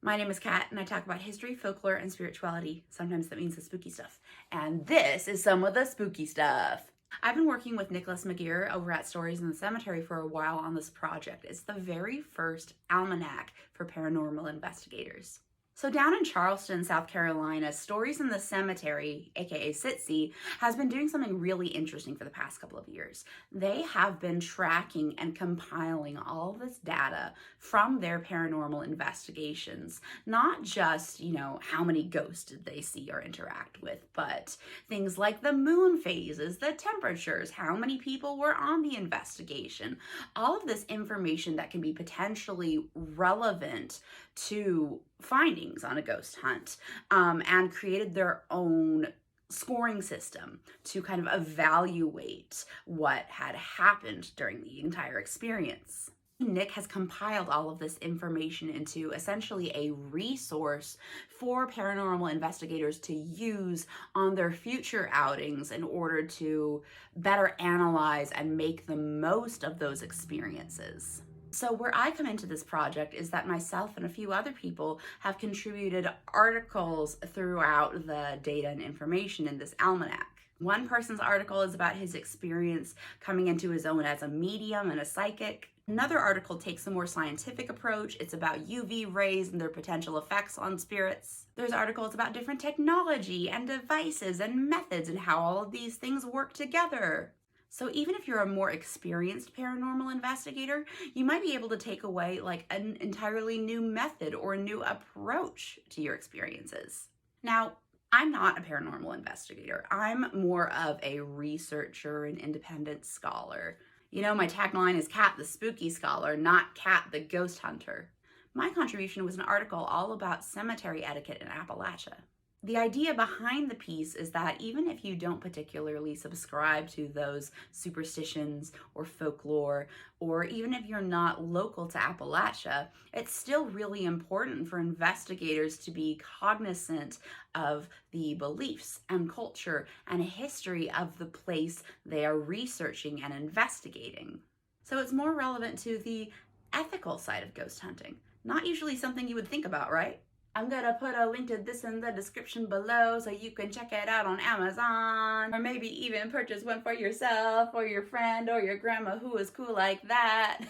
My name is Kat, and I talk about history, folklore, and spirituality. Sometimes that means the spooky stuff. And this is some of the spooky stuff. I've been working with Nicholas McGeer over at Stories in the Cemetery for a while on this project. It's the very first almanac for paranormal investigators. So down in Charleston, South Carolina, Stories in the Cemetery, aka SITC, has been doing something really interesting for the past couple of years. They have been tracking and compiling all of this data from their paranormal investigations. Not just, how many ghosts did they see or interact with, but things like the moon phases, the temperatures, how many people were on the investigation. All of this information that can be potentially relevant to findings on a ghost hunt, and created their own scoring system to kind of evaluate what had happened during the entire experience. Nick has compiled all of this information into essentially a resource for paranormal investigators to use on their future outings in order to better analyze and make the most of those experiences. So where I come into this project is that myself and a few other people have contributed articles throughout the data and information in this almanac. One person's article is about his experience coming into his own as a medium and a psychic. Another article takes a more scientific approach. It's about UV rays and their potential effects on spirits. There's articles about different technology and devices and methods and how all of these things work together. So even if you're a more experienced paranormal investigator, you might be able to take away like an entirely new method or a new approach to your experiences. Now, I'm not a paranormal investigator. I'm more of a researcher and independent scholar. My tagline is Kat the Spooky Scholar, not Kat the Ghost Hunter. My contribution was an article all about cemetery etiquette in Appalachia. The idea behind the piece is that even if you don't particularly subscribe to those superstitions or folklore, or even if you're not local to Appalachia, it's still really important for investigators to be cognizant of the beliefs and culture and history of the place they are researching and investigating. So it's more relevant to the ethical side of ghost hunting. Not usually something you would think about, right? I'm gonna put a link to this in the description below so you can check it out on Amazon, or maybe even purchase one for yourself or your friend or your grandma who is cool like that.